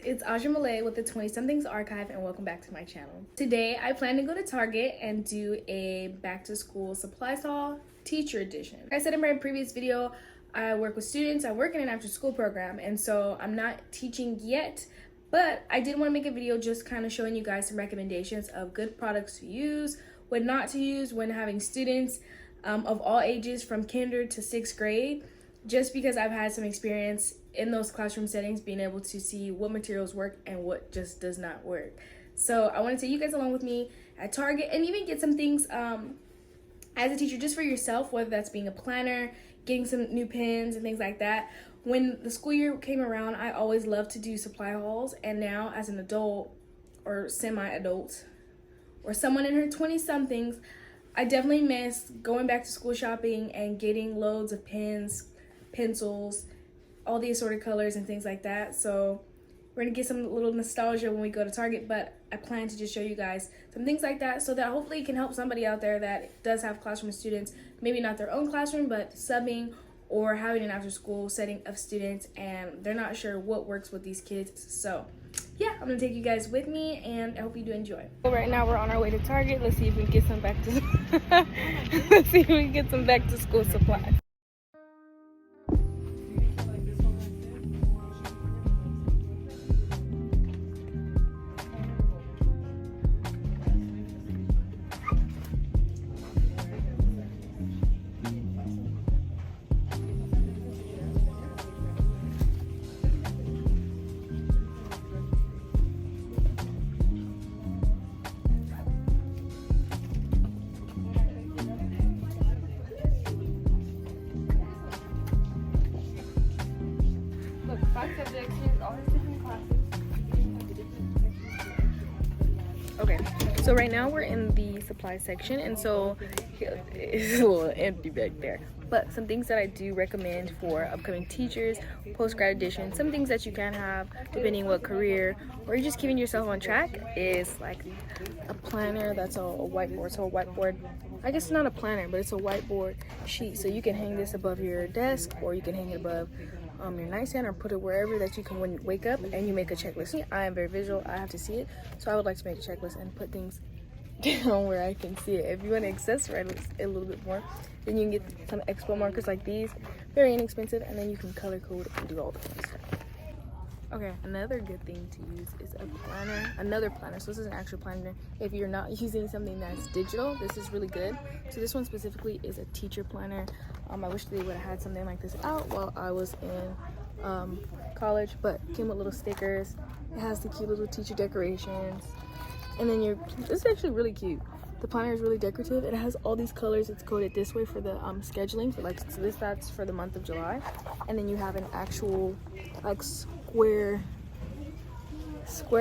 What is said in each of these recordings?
it's Aja-Malai with the 20 Somethings Archive, and welcome back to my channel. Today I plan to go to Target and do a back to school supplies haul, teacher edition. Like I said in my previous video, I work with students, I work in an after school program, and so I'm not teaching yet, but I did want to make a video just kind of showing you guys some recommendations of good products to use, what not to use when having students of all ages from kinder to 6th grade, just because I've had some experience in those classroom settings, being able to see what materials work and what just does not work. So I want to take you guys along with me at Target and even get some things as a teacher just for yourself, whether that's being a planner, getting some new pens and things like that. When the school year came around, I always loved to do supply hauls, and now as an adult or semi-adult or someone in her 20-somethings, I definitely miss going back to school shopping and getting loads of pens, pencils, all the assorted colors and things like that. So we're gonna get some little nostalgia when we go to Target, but I plan to just show you guys some things like that so that hopefully it can help somebody out there that does have classroom students, maybe not their own classroom, but subbing or having an after school setting of students, and they're not sure what works with these kids. So yeah, I'm gonna take you guys with me, and I hope you do enjoy. So right now we're on our way to Target. Let's see if we can get some back to let's see if we can get some back to school supplies. Okay, so right now we're in the supply section, and so it's a little empty back there. But some things that I do recommend for upcoming teachers, post-grad edition, some things that you can have depending what career, or you're just keeping yourself on track, is like a planner that's a whiteboard. So a whiteboard, I guess it's not a planner, but it's a whiteboard sheet. So you can hang this above your desk, or you can hang it above your nightstand, or put it wherever that you can wake up and you make a checklist. I am very visual, I have to see it, so I would like to make a checklist and put things down where I can see it. If you want to accessorize it a little bit more, then you can get some expo markers like these, very inexpensive, and then you can color code and do all the fun stuff. Okay, another good thing to use is a planner, another planner. So this is an actual planner. If you're not using something that's digital, this is really good. So this one specifically is a teacher planner. I wish they would have had something like this out while I was in college, but it came with little stickers. It has the cute little teacher decorations, and then this is actually really cute. The planner is really decorative. It has all these colors. It's coded this way for the scheduling. So like, so that's for the month of July, and then you have an actual like square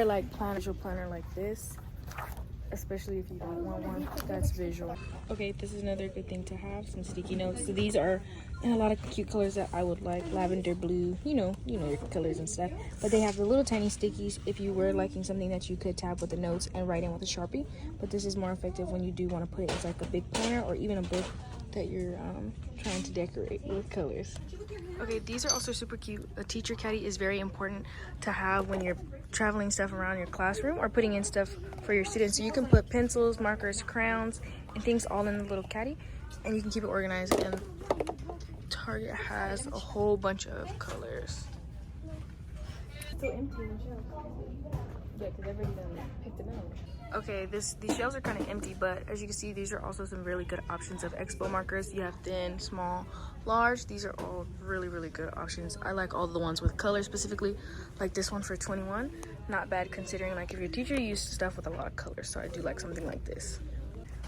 like planner like this, especially if you don't want one that's visual. Okay, this is another good thing to have, some sticky notes. So these are in a lot of cute colors that I would like, lavender, blue, you know your colors and stuff. But they have the little tiny stickies if you were liking something that you could tab with the notes and write in with a Sharpie. But this is more effective when you do want to put it as like a big planner or even a book that you're trying to decorate with colors. Okay, these are also super cute. A teacher caddy is very important to have when you're traveling stuff around your classroom or putting in stuff for your students. So you can put pencils, markers, crayons, and things all in the little caddy, and you can keep it organized. And Target has a whole bunch of colors. Still empty in the shelf. Yeah, because everybody done picked them out. Okay, these shelves are kind of empty, but as you can see, these are also some really good options of expo markers. You have thin, small, large. These are all really, really good options. I like all the ones with color, specifically like this one for 21. Not bad considering like if you're a teacher, you use stuff with a lot of colors, so I do like something like this.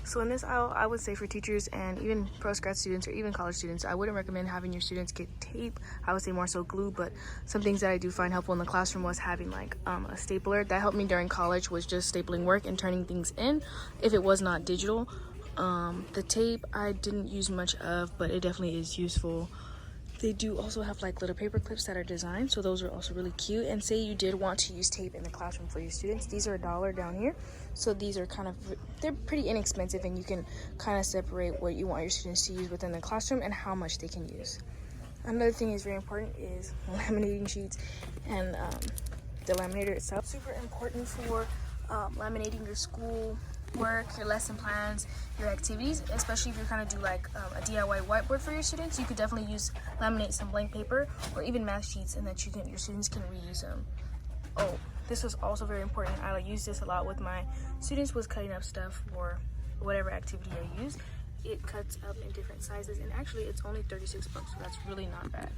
So in this aisle, I would say for teachers and even post-grad students or even college students, I wouldn't recommend having your students get tape. I would say more so glue, but some things that I do find helpful in the classroom was having like a stapler. That helped me during college, was just stapling work and turning things in if it was not digital. The tape I didn't use much of, but it definitely is useful. They do also have like little paper clips that are designed, so those are also really cute. And say you did want to use tape in the classroom for your students, these are $1 down here. So these are they're pretty inexpensive, and you can kind of separate what you want your students to use within the classroom and how much they can use. Another thing is very important is laminating sheets and The laminator itself, super important for laminating your school work, your lesson plans, your activities, especially if you're kind of do like a DIY whiteboard for your students. You could definitely laminate some blank paper or even math sheets, and that your students can reuse them. Oh, this was also very important. I use this a lot with my students, was cutting up stuff for whatever activity I use. It cuts up in different sizes, and actually it's only 36 bucks, so that's really not bad.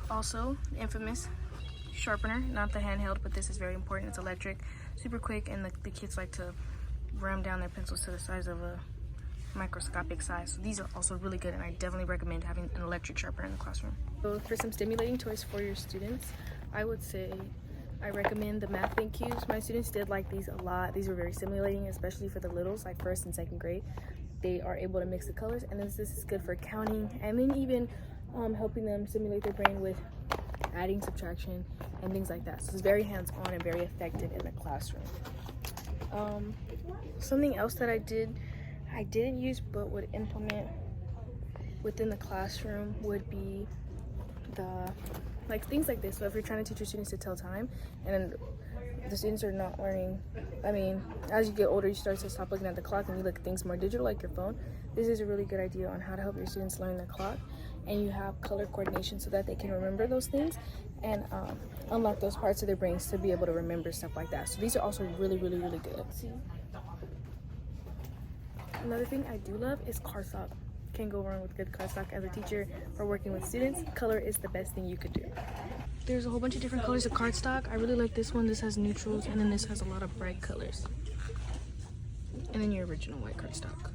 Also, the infamous sharpener, not the handheld, but this is very important. It's electric, super quick, and the kids like to ram down their pencils to the size of a microscopic size. So these are also really good, and I definitely recommend having an electric sharpener in the classroom. So for some stimulating toys for your students, I would say I recommend the math FAQS. My students did like these a lot. These were very stimulating, especially for the littles, like 1st and 2nd grade. They are able to mix the colors, and this is good for counting, and then even helping them stimulate their brain with adding, subtraction, and things like that. So it's very hands-on and very effective in the classroom. Something else that I didn't use but would implement within the classroom would be things like this. So if you're trying to teach your students to tell time and the students are not learning, I mean, as you get older, you start to stop looking at the clock and you look at things more digital, like your phone. This is a really good idea on how to help your students learn the clock, and you have color coordination so that they can remember those things and unlock those parts of their brains to be able to remember stuff like that. So these are also really, really, really good. See? Another thing I do love is cardstock. Can't go wrong with good cardstock. As a teacher or working with students, color is the best thing you could do. There's a whole bunch of different colors of cardstock. I really like this one. This has neutrals, and then this has a lot of bright colors. And then your original white cardstock.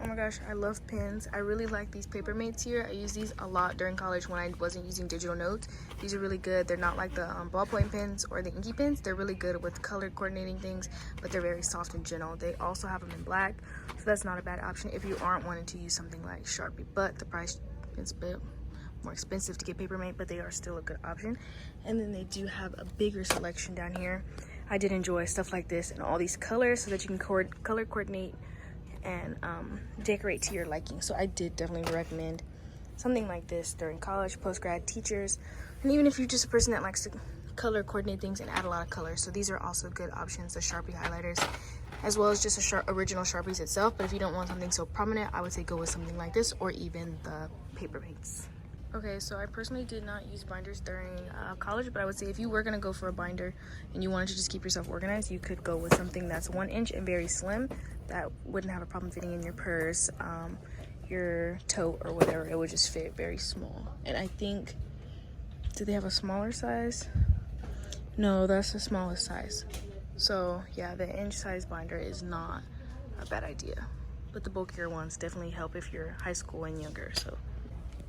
Oh my gosh, I love pens. I really like these paper mates here. I use these a lot during college when I wasn't using digital notes. These are really good. They're not like the ballpoint pens or the inky pens. They're really good with color coordinating things, but they're very soft and gentle. They also have them in black, so that's not a bad option if you aren't wanting to use something like Sharpie, but the price is a bit more expensive to get paper mate, but they are still a good option. And then they do have a bigger selection down here. I did enjoy stuff like this and all these colors so that you can color coordinate and decorate to your liking. So I did definitely recommend something like this during college, post-grad, teachers, and even if you're just a person that likes to color coordinate things and add a lot of colors. So these are also good options, the Sharpie highlighters, as well as just original Sharpies itself. But if you don't want something so prominent, I would say go with something like this or even the paper paints. Okay, so I personally did not use binders during college, but I would say if you were gonna go for a binder and you wanted to just keep yourself organized, you could go with something that's 1 inch and very slim that wouldn't have a problem fitting in your purse, your tote, or whatever. It would just fit very small. And I think, do they have a smaller size? No, that's the smallest size. So yeah, the inch size binder is not a bad idea, but the bulkier ones definitely help if you're high school and younger. So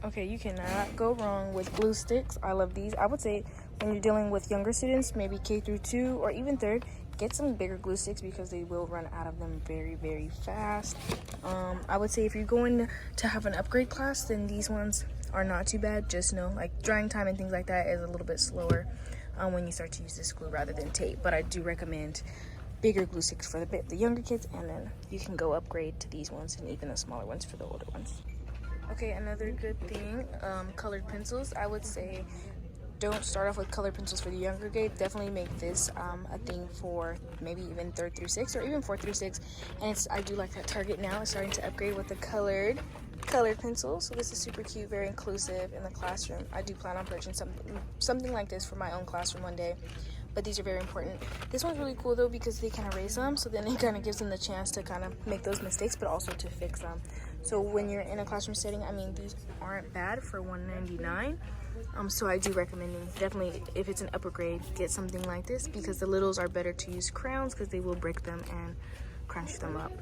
okay, you cannot go wrong with glue sticks. I love these. I would say when you're dealing with younger students, maybe K through 2 or even 3rd, get some bigger glue sticks because they will run out of them very, very fast. I would say if you're going to have an upgrade class, then these ones are not too bad. Just know, like, drying time and things like that is a little bit slower when you start to use this glue rather than tape. But I do recommend bigger glue sticks for the younger kids, and then you can go upgrade to these ones and even the smaller ones for the older ones. Okay, another good thing, colored pencils. I would say don't start off with colored pencils for the younger grade. Definitely make this a thing for maybe even 3rd through 6th or even 4th through 6. And I do like that Target now is starting to upgrade with the colored pencils. So this is super cute, very inclusive in the classroom. I do plan on purchasing something like this for my own classroom one day. But these are very important. This one's really cool though because they can erase them, so then it kind of gives them the chance to kind of make those mistakes, but also to fix them. So when you're in a classroom setting, I mean, these aren't bad for $1.99. So I do recommend them. Definitely, if it's an upper grade, get something like this because the littles are better to use crowns because they will break them and crunch them up.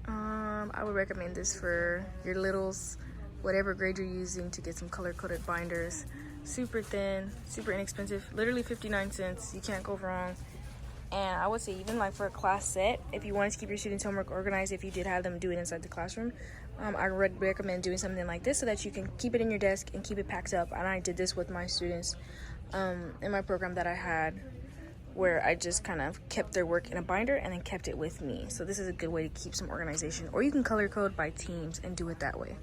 I would recommend this for your littles, whatever grade you're using, to get some color-coded binders. Super thin, super inexpensive, literally 59 cents. You can't go wrong. And I would say even like for a class set, if you wanted to keep your students' homework organized, if you did have them do it inside the classroom, I would recommend doing something like this so that you can keep it in your desk and keep it packed up. And I did this with my students in my program that I had, where I just kind of kept their work in a binder and then kept it with me. So this is a good way to keep some organization. Or you can color code by teams and do it that way.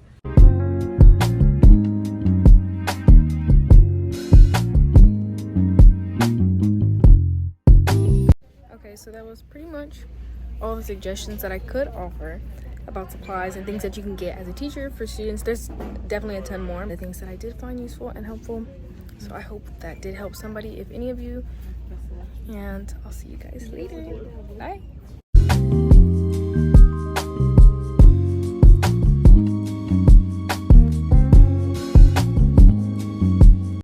that was pretty much all the suggestions that I could offer about supplies and things that you can get as a teacher for students. There's definitely a ton more. The things that I did find useful and helpful. So I hope that did help somebody, if any of you. And I'll see you guys later. Bye.